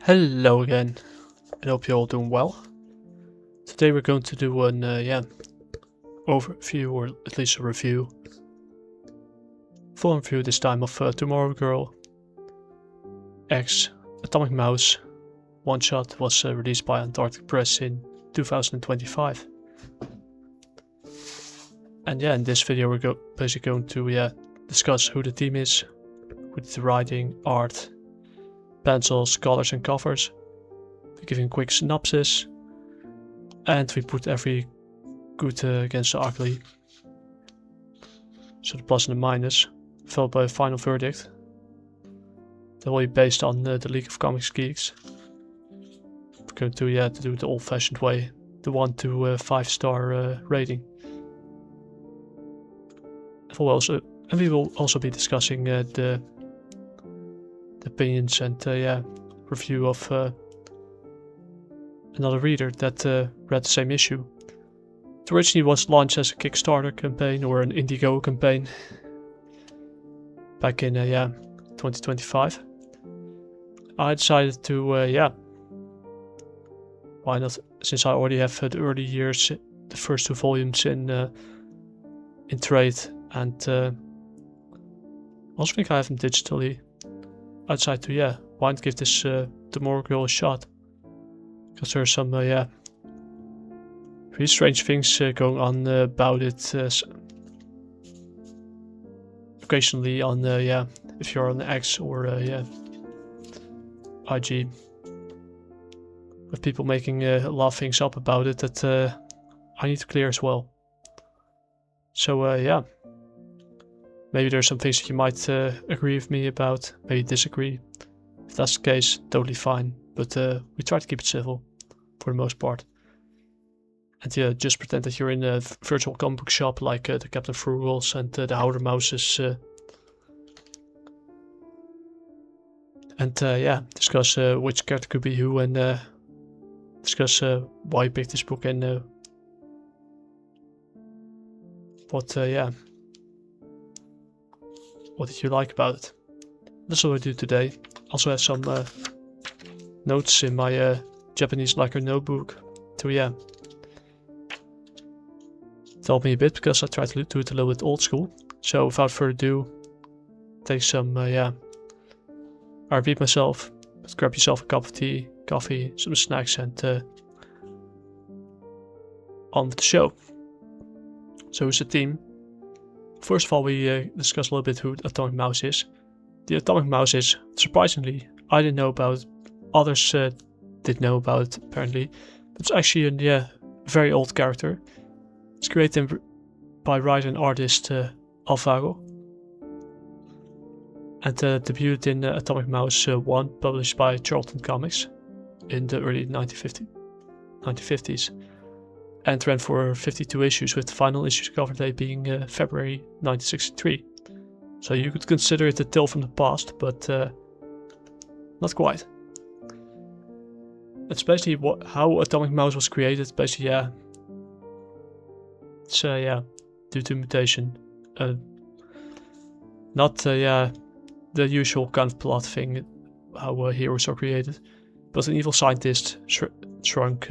Hello again, and hope you're all doing well. Today we're going to do an overview, or at least a review, full review this time of Tomorrow Girl X Atomic Mouse. One shot was released by Antarctic Press in 2025. And yeah, in this video we're basically going to discuss who the team is, with the writing, art, pencils, colors and covers. We're giving a quick synopsis, and we put every good against the ugly, so the plus and the minus, followed by a final verdict. That will be based on the League of Comics Geeks. We're going to do it the old-fashioned way, the 1 to 5-star rating. And we will also be discussing the opinions and review of another reader that read the same issue. It originally was launched as a Kickstarter campaign or an Indiegogo campaign back in 2025. I decided to why not, since I already have the early years, the first 2 volumes in trade, and also think I have them digitally. I decided to why not give this Tomorrow Girl a shot, because there's some really strange things going on about it occasionally on if you're on X or IG, with people making a lot of things up about it that I need to clear as well. So maybe there's some things that you might agree with me about, maybe disagree. If that's the case, totally fine, but we try to keep it civil for the most part. And just pretend that you're in a virtual comic book shop like the Captain Frugals and the Howler Mouses. And discuss which character could be who, and discuss why you picked this book and what did you like about it. That's what I do today. Also have some notes in my Japanese lacquer notebook to help me a bit, because I try to do it a little bit old school. So without further ado, take some I repeat myself, but grab yourself a cup of tea, coffee, some snacks, and on with the show. So who's the team? First of all, we discuss a little bit who the Atomic Mouse is. The Atomic Mouse is, surprisingly, I didn't know about, others did know about it apparently, but it's actually a very old character. It's created by writer and artist Alvaro, and debuted in Atomic Mouse 1, published by Charlton Comics in the early 1950s. And ran for 52 issues, with the final issue's cover date being February 1963. So you could consider it a tale from the past, but not quite. It's basically how Atomic Mouse was created. Basically, it's due to mutation. Not the usual kind of plot thing, how heroes are created, but an evil scientist shrunk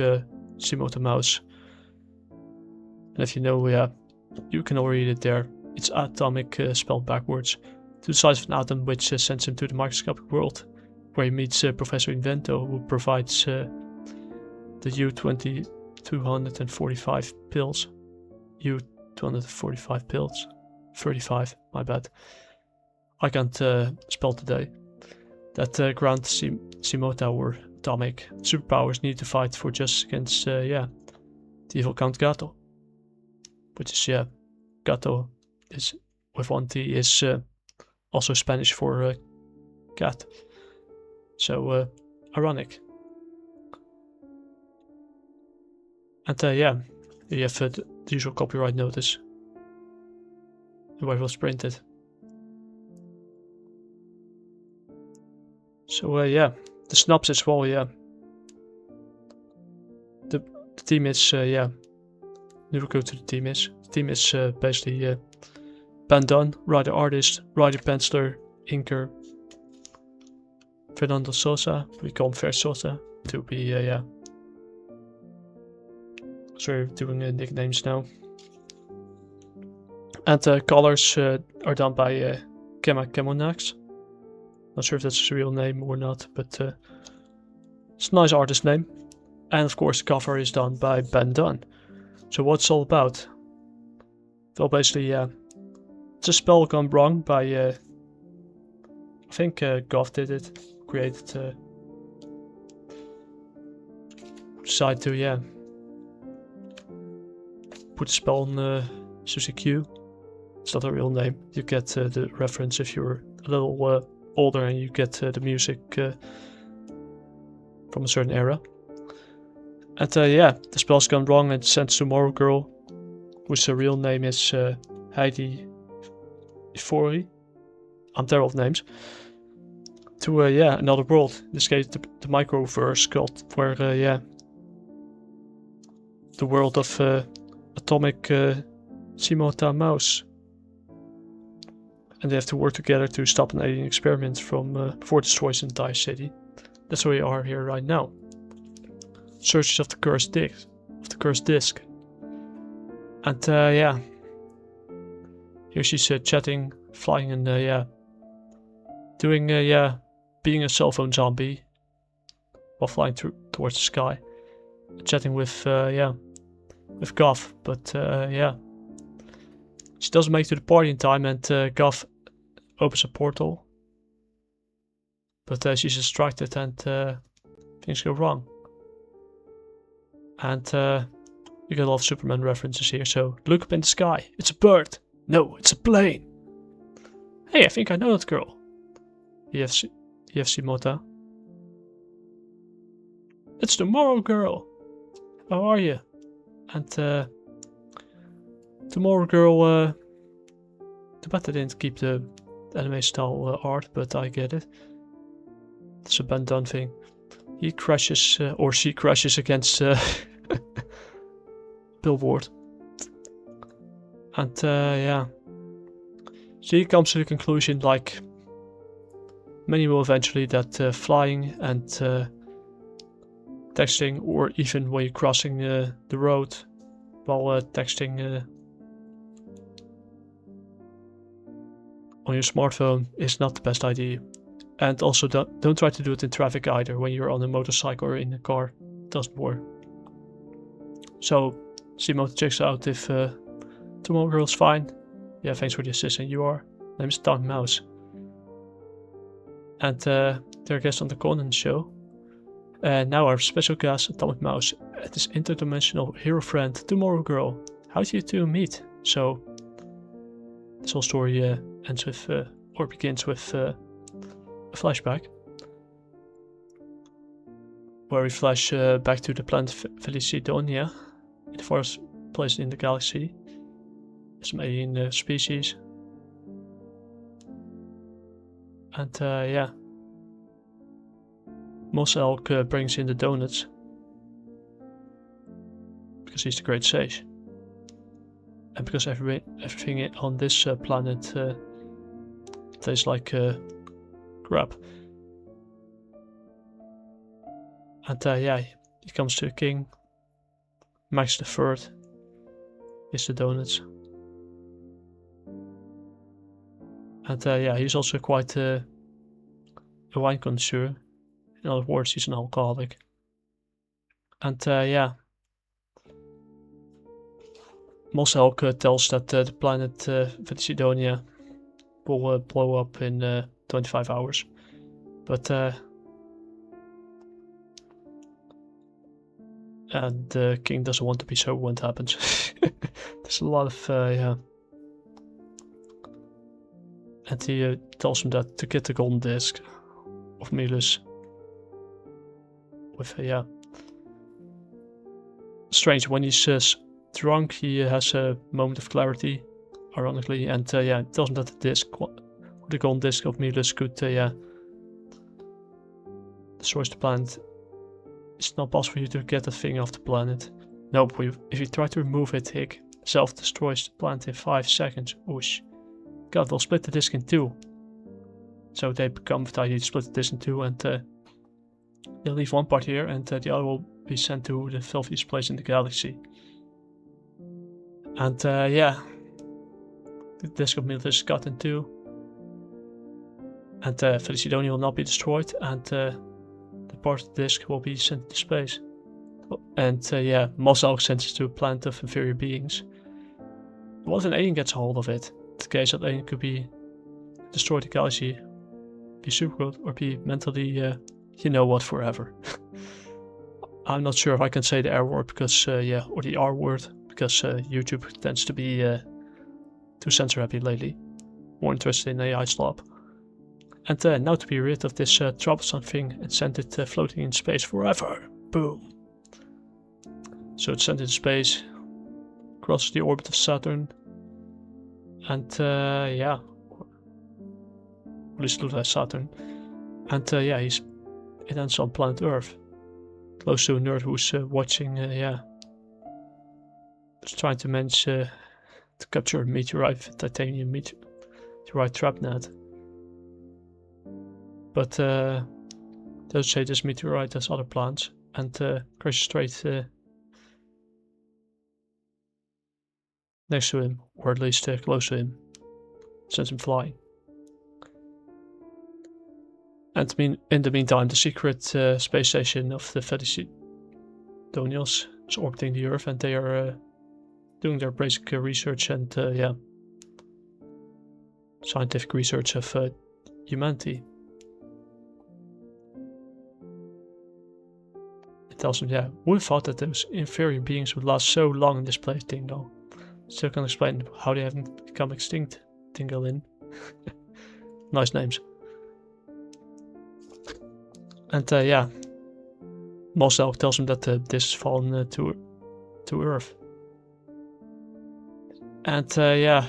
Simoto Mouse. And if you know, you can already read it there. It's atomic spelled backwards, to the size of an atom, which sends him to the microscopic world, where he meets Professor Invento, who provides the U-245 pills. U-245 pills. 35, my bad. I can't spell today. That grant Simoto, or atomic superpowers, need to fight for justice against the evil Count Gato. Which is, gato is, with 1 T, is also Spanish for cat. So, ironic. And you have the usual copyright notice, and where it was printed. So, the synopsis, well, the team is, Now we go to the team is. The team is basically Ben Dunn, writer-artist, writer-penciler, inker, Fernando Sosa, we call him Fer Sosa to be, yeah. So we're doing nicknames now. And colors are done by Kemonax. Not sure if that's his real name or not, but it's a nice artist name. And of course, the cover is done by Ben Dunn. So what's it all about? Well, basically, it's a spell gone wrong by, I think Goth did it, created, decided to, yeah, put a spell on Susie Q. It's not a real name. You get the reference if you're a little older and you get the music from a certain era. And yeah, the spell's gone wrong and sent Tomorrow Girl, whose real name is Heidi Ifori. I'm terrible with names. To yeah, another world. In this case, the microverse called, where yeah, the world of atomic Simota mouse. And they have to work together to stop an alien experiment from before it destroys an entire city. That's where we are here right now. Searches of the cursed disc. And yeah, here she's chatting, flying, and yeah, doing yeah, being a cell phone zombie while flying towards the sky, chatting with yeah, with Goth. But yeah, she doesn't make it to the party in time, and Goth opens a portal. But she's distracted, and things go wrong. And you get a lot of Superman references here. So look up in the sky. It's a bird. No, it's a plane. Hey, I think I know that girl. EFC Mota. It's Tomorrow Girl. How are you? And Tomorrow Girl. Too bad they didn't keep the anime style art, but I get it. It's a Ben Dunn thing. He crashes, or she crashes against Billboard. And yeah, she comes to the conclusion, like many will eventually, that flying and texting, or even when you're crossing the road while texting on your smartphone, is not the best idea. And also don't try to do it in traffic either. When you're on a motorcycle or in a car, it doesn't work. So Simota checks out if Tomorrow Girl's fine. Yeah, thanks for the assist, and you are. Name is Tongue Mouse. And they're guests on the Conan show. And now our special guest, Atomic Mouse, and his interdimensional hero friend, Tomorrow Girl. How do you two meet? So this whole story ends with, or begins with a flashback, where we flash back to the planet Felicidonia, the farthest place in the galaxy. Some alien species. And yeah, Mos Elk brings in the donuts because he's the great sage, and because everything on this planet tastes like crap. And yeah, he comes to the king. Max the Third is the donuts. And yeah, he's also quite a wine connoisseur. In other words, he's an alcoholic. And yeah, Mos Elk tells that the planet Felicidonia will blow up in 25 hours. But and the king doesn't want to be sober when it happens. There's a lot of yeah. And he tells him that to get the golden disc of Milus. With yeah. Strange, when he's drunk, he has a moment of clarity, ironically, and yeah, it tells him that the golden disc of Milus could yeah, destroys the planet. It's not possible for you to get that thing off the planet. No, but if you try to remove it, it self-destroys the planet in 5 seconds. Whoosh. God, they'll split the disc in two. So they become tiny, split the disk in two, and they'll leave one part here, and the other will be sent to the filthiest place in the galaxy. And yeah, the disk of Miltus is cut in two, and Felicidonia will not be destroyed, and the part of the disk will be sent to space. And yeah, Mosel sends it to a planet of inferior beings. What if an alien gets a hold of it? The case that alien could be destroy the galaxy, be super good, or be mentally, you know what, forever. I'm not sure if I can say the R word because, yeah, or the R word, because YouTube tends to be too censor happy lately. More interested in AI slop. And now to be rid of this troublesome thing and send it floating in space forever. Boom. So it's sent into space, crosses the orbit of Saturn, and yeah, at least looks like Saturn. And yeah, it ends on planet Earth, close to a nerd who's watching, yeah, just trying to manage to capture a meteorite with titanium meteorite trap net. But those say this meteorite has other planets and crashes straight next to him, or at least close to him, sends him flying. And in the meantime, the secret space station of the Felicidonia is orbiting the Earth, and they are doing their basic research and yeah, scientific research of humanity. It tells them, yeah, who thought that those inferior beings would last so long in this place, Dingo? Still can't explain how they haven't become extinct, Dingalin. Nice names. And yeah, Mosel tells him that this has fallen to Earth. And yeah,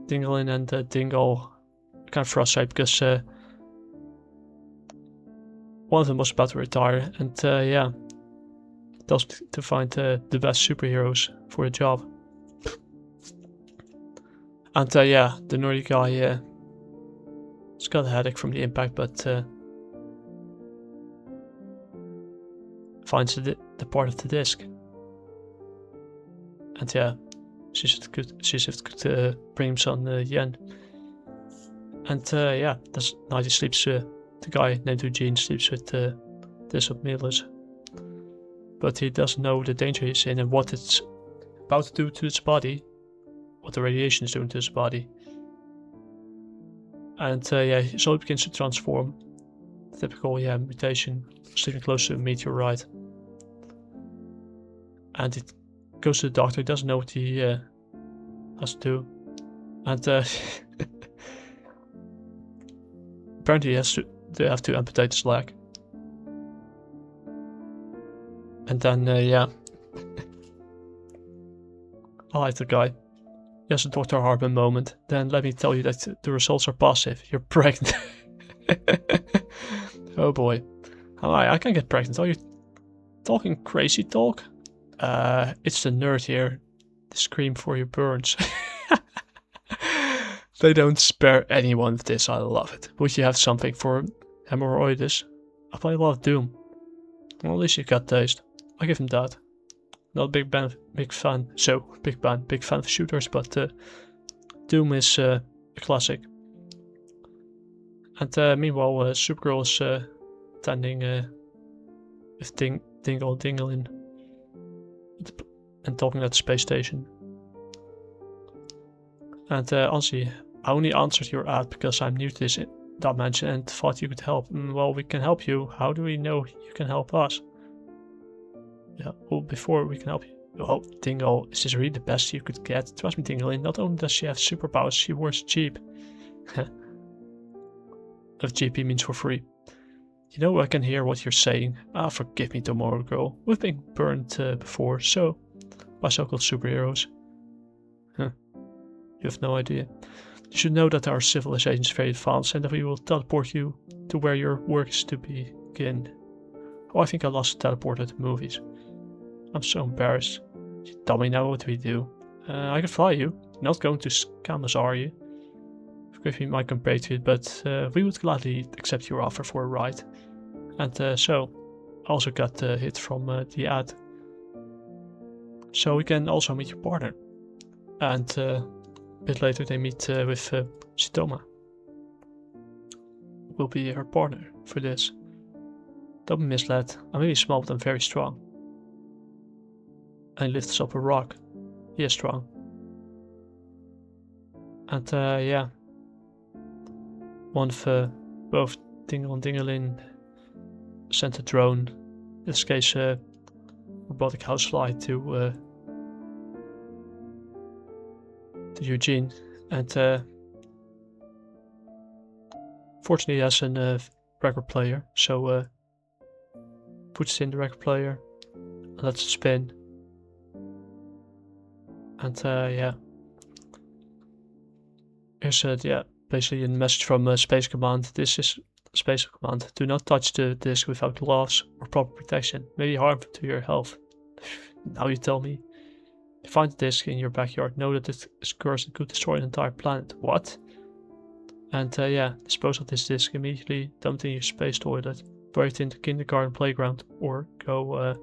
Dingalin and Dingo are kind of frustrated because one of them was about to retire, and yeah, tells him to find the best superheroes for the job. And yeah, the nerdy guy has got a headache from the impact, but finds the part of the disc. And yeah, sees if it could bring him some yen. And yeah, that's night he sleeps. The guy named Eugene sleeps with this of Milus. But he doesn't know the danger he's in and what it's about to do to its body. What the radiation is doing to his body. And yeah, he slowly begins to transform. Typical, yeah, mutation, sleeping close to a meteorite. And it goes to the doctor, he doesn't know what he has to do. And apparently they have to amputate his leg. And then, yeah, I like the guy. Yes, a Dr. Harbin moment. Then let me tell you that the results are positive. You're pregnant. Oh boy. I can't get pregnant. Are you talking crazy talk? It's the nerd here. The scream for your burns. They don't spare anyone of this. I love it. Would you have something for hemorrhoids? I play a lot of Doom. Well, at least you got taste. I give him that. Not a big fan of shooters, but Doom is a classic. And meanwhile, Supergirl is attending with Dingalin and talking at the space station. And honestly, I only answered your ad because I'm new to this dimension and thought you could help. Well, we can help you. How do we know you can help us? Yeah, well, before we can help you. Oh, Dingo, is this really the best you could get? Trust me, Dingalin, not only does she have superpowers, she works cheap. If GP means for free. You know, I can hear what you're saying. Forgive me, Tomorrow Girl. We've been burned before, so by so-called superheroes. Huh. You have no idea. You should know that our civilization is very advanced and that we will teleport you to where your work is to begin. Oh, I think I lost the teleporter at the movies. I'm so embarrassed. You tell me now what we do. I can fly you. You're not going to scam us, are you? give me my compatriot, but we would gladly accept your offer for a ride. And so, also got the hit from the ad. So we can also meet your partner. And a bit later they meet with Shitoma. Will be her partner for this. Don't be misled, I'm really small but I'm very strong. And he lifts up a rock. He is strong. And yeah. One of both Dingle and Dingelin sent a drone, in this case robotic housefly to Eugene. And fortunately he has a record player, so puts it in the record player, lets it spin. And yeah. Here's basically a message from Space Command. This is Space Command. Do not touch the disc without gloves or proper protection. May be harmful to your health. Now you tell me. If you find the disc in your backyard, know that it is cursed and could destroy an entire planet. What? And yeah, dispose of this disc immediately, dump it in your space toilet, bury it in the kindergarten playground, or go,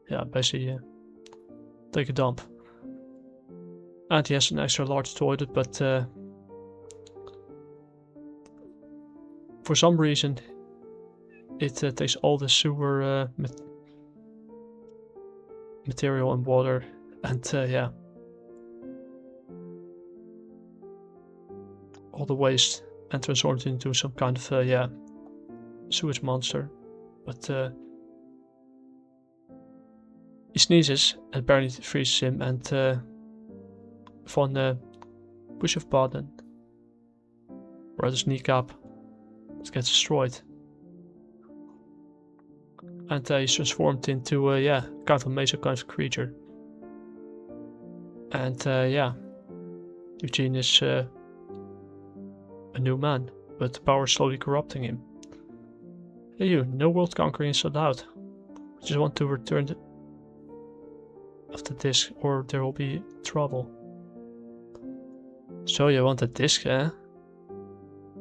yeah, basically take a dump. And he has an extra large toilet, but for some reason it takes all the sewer material and water, and yeah, all the waste, and transforms it into some kind of yeah, sewage monster. But he sneezes and apparently it freezes him, and van push of button, or his kneecap, it gets destroyed. And he's transformed into yeah, kind of a mesa kind of creature. And yeah, Eugene is a new man, but the power is slowly corrupting him. Hey you, no world conquering is allowed. We just want to return of the disc or there will be trouble. So you want a disc, eh?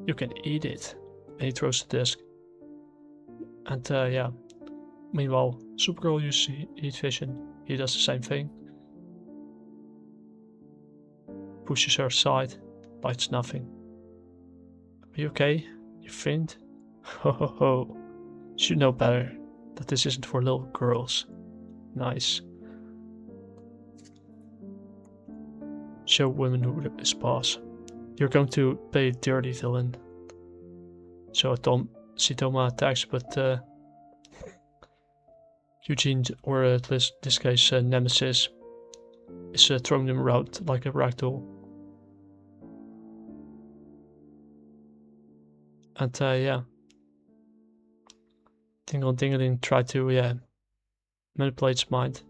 You can eat it. And he throws the disc. And yeah. Meanwhile, Supergirl uses heat vision. He does the same thing. Pushes her aside. Lights nothing. Are you okay? You faint? Ho ho ho. You should know better. That this isn't for little girls. Nice. Show women who is boss. You're going to pay dirty, villain. So Shitoma attacks, but Eugene, or at least this case Nemesis, is throwing them around like a ragdoll. And yeah, Dingle Dingeling tried to manipulate his mind.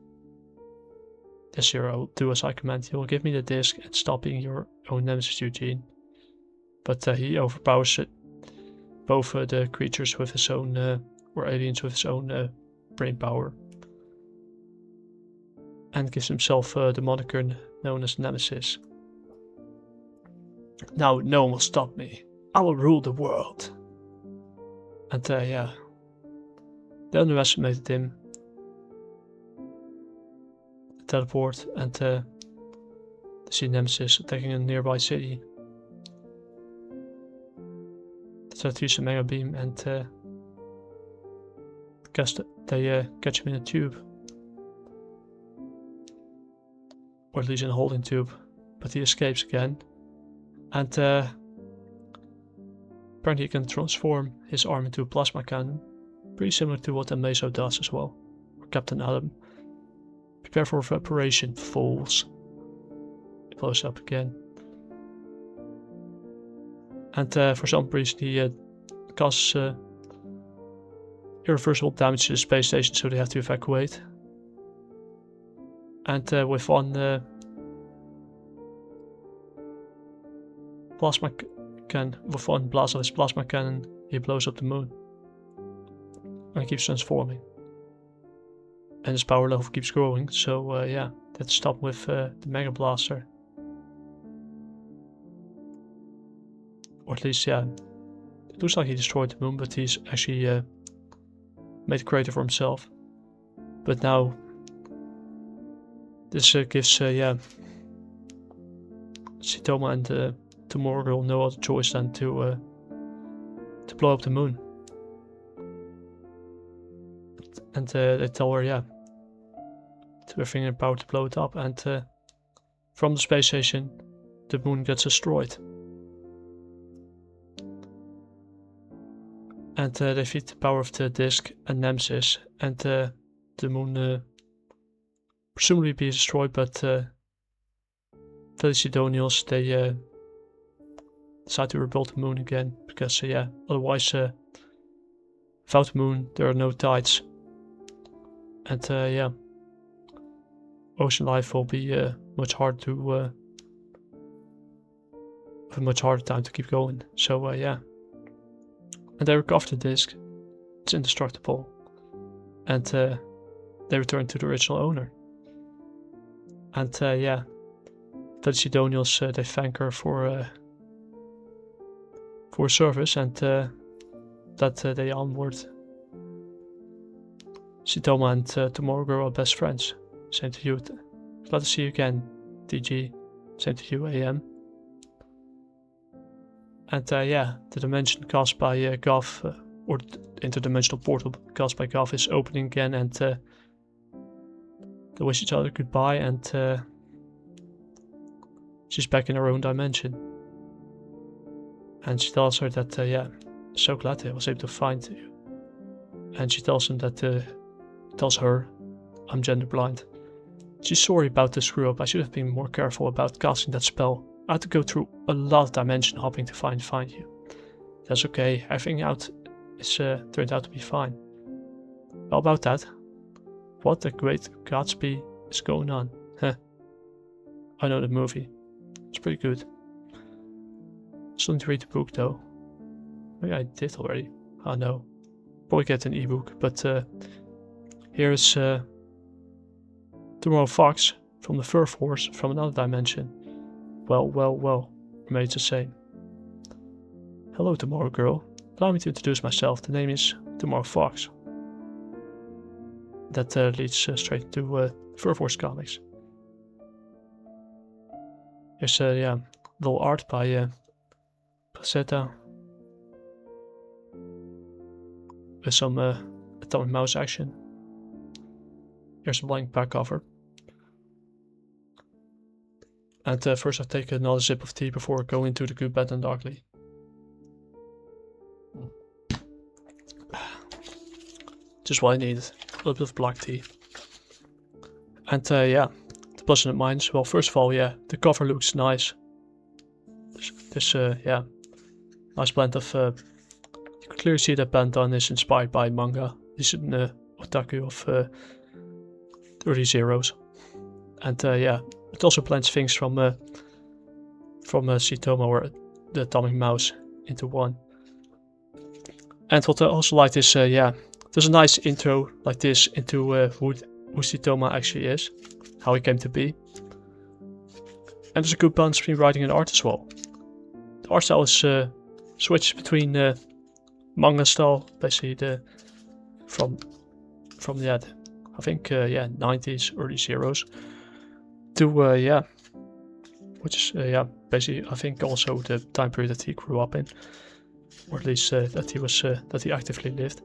Yes, sir, I will do as I command. He will give me the disc and stop being your own nemesis, Eugene. But he overpowers both the creatures with his own, or aliens with his own brain power. And gives himself the moniker known as Nemesis. Now no one will stop me. I will rule the world. And yeah, they underestimated him. Teleport and they see Nemesis attacking a nearby city. They try to use a mega beam and they catch him in a tube. Or at least in a holding tube. But he escapes again. And apparently he can transform his arm into a plasma cannon. Pretty similar to what Amazo does as well. Or Captain Adam. Prepare for evaporation, fools. It blows up again. And for some reason he causes irreversible damage to the space station, so they have to evacuate. And with one with one blast of his plasma cannon, he blows up the moon. And he keeps transforming. And his power level keeps growing, so yeah, let's stop with the Mega Blaster. Or at least, yeah, it looks like he destroyed the moon, but he's actually made a crater for himself. But now, this gives, yeah, Saitama and Tomorrow Girl no other choice than to blow up the moon. And they tell her, yeah, to everything in power to blow it up. And from the space station, the moon gets destroyed. And they feed the power of the disk and Nemesis, and the moon presumably be destroyed, but Felicitonials, they decide to rebuild the moon again, because yeah, otherwise without the moon there are no tides. And yeah, ocean life will be much harder to have a much harder time to keep going. So yeah. And they recover the disc. It's indestructible. And they return to the original owner. And yeah, Felicitonials, they thank her for service, and that they onward. Saitama and Tomorrow Girl are best friends. Same to you. Glad to see you again, DG. Same to you, AM. And yeah, the dimension caused by Goth, or the interdimensional portal caused by Goth, is opening again, and they wish each other goodbye, and she's back in her own dimension. And she tells her that, yeah, so glad I was able to find you. And she tells him that, tells her, I'm gender blind. She's sorry about the screw up. I should have been more careful about casting that spell. I had to go through a lot of dimension hopping to find you. That's okay, everything out is turned out to be fine. How about that? What the great Gatsby is going on? Huh. I know the movie. It's pretty good. Still need to read the book though. Maybe I did already. Oh no. Probably get an ebook, but here is Tomorrow Fox from the Fur Force from another dimension. Well, remains the same. Hello, Tomorrow Girl. Allow me to introduce myself. The name is Tomorrow Fox. That leads straight to Fur Force comics. Here's yeah, little art by Placetta. With some Atomic Mouse action. Here's a blank back cover. And first I'll take another sip of tea before going into the good, bad and ugly. Just what I needed. A little bit of black tea. And yeah, the plus and the minus. Well, first of all, yeah, the cover looks nice. This yeah, nice blend of, you can clearly see that Bandan is inspired by manga. He's an otaku of 30 zeros. And yeah, it also blends things from Saitama or the Atomic Mouse into one. And what I also like is, yeah, there's a nice intro like this into who Saitama actually is, how he came to be. And there's a good balance between writing and art as well. The art style is switched between manga style, basically from yeah, I think yeah, 90s, early zeros, to yeah, which is yeah, basically I think also the time period that he grew up in, or at least that he was that he actively lived.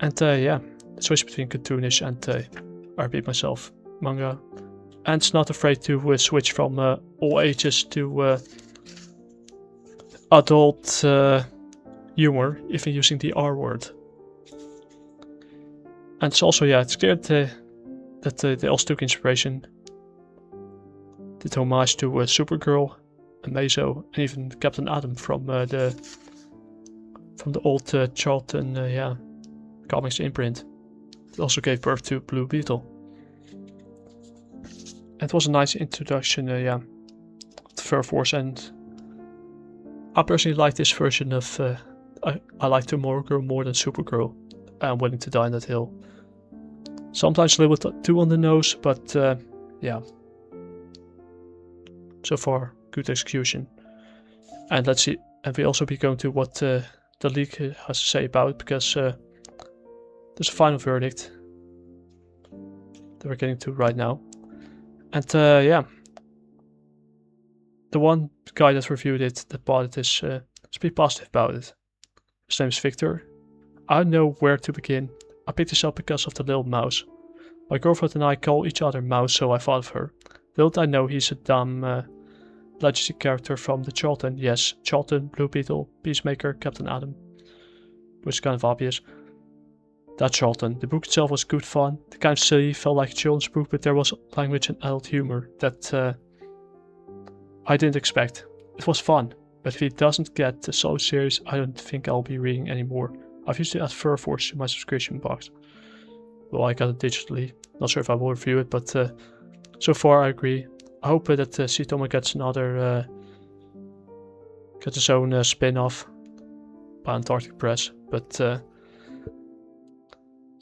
And yeah, the switch between cartoonish and I repeat myself, manga, and it's not afraid to switch from all ages to adult humor, even using the R word. And it's also, yeah, it's clear that they also took inspiration, did homage to Supergirl, and Meso, and even Captain Atom from the old Charlton yeah, comics imprint. It also gave birth to Blue Beetle. It was a nice introduction, yeah, to Fur Force, and I personally like this version of. I like Tomorrow Girl more than Supergirl. I'm willing to die on that hill. Sometimes a little bit too on the nose, but yeah. So far, good execution. And let's see, and we also be going to what the league has to say about it, because there's a final verdict that we're getting to right now. And yeah, the one guy that reviewed it, that bought it, is pretty positive about it. His name is Victor. I don't know where to begin. I picked this up because of the little mouse. My girlfriend and I call each other Mouse, so I thought of her. Little did I know he's a dumb legacy character from the Charlton. Yes, Charlton, Blue Beetle, Peacemaker, Captain Atom. Which is kind of obvious. That's Charlton. The book itself was good fun. The kind of silly, felt like a children's book, but there was language and adult humor that I didn't expect. It was fun, but if it doesn't get the solo series, I don't think I'll be reading anymore. I've used it as Fur Force to my subscription box. Well, I got it digitally. Not sure if I will review it, but so far I agree. I hope that Sitoma gets another, gets his own spin-off by Antarctic Press, but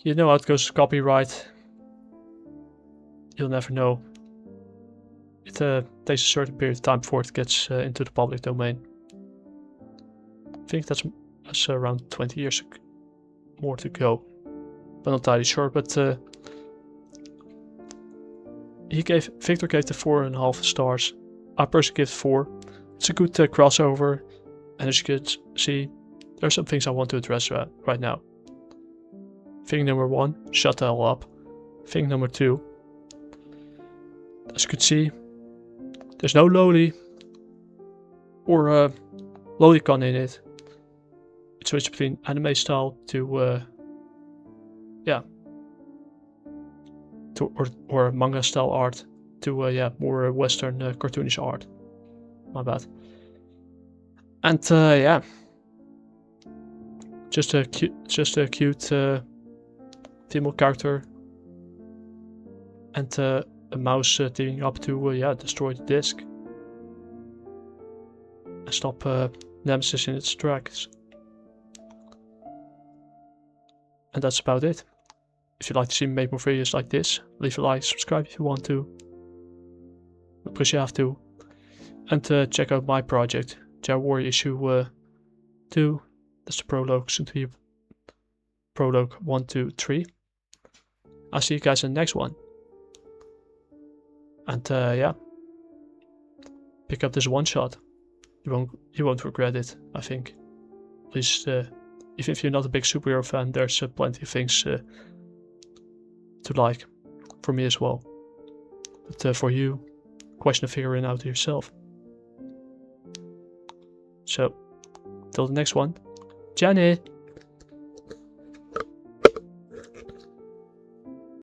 you know how it goes with copyright. You'll never know. It takes a certain period of time before it gets into the public domain. I think that's around 20 years more to go. But not entirely sure, but Victor gave the 4.5 stars. I personally give 4. It's a good crossover, and as you can see, there are some things I want to address right now. Thing number 1, shut the hell up. Thing number 2, as you can see, there's no loli or lolicon in it. It switched between anime style to yeah, to or manga style art to yeah, more Western cartoonish art. My bad. And yeah, just a cute female character, and a mouse teaming up to yeah, destroy the disc and stop Nemesis in its tracks. And that's about it. If you'd like to see me make more videos like this, leave a like, subscribe if you want to, because you have to, and check out my project, Jaguar issue 2. That's the prologue, soon to be prologue 1, 2, 3. I'll see you guys in the next one. And yeah, pick up this one shot. You won't regret it, I think. At least even if you're not a big superhero fan, there's plenty of things to like, for me as well. But for you, question of figuring out yourself. So, till the next one, Janet!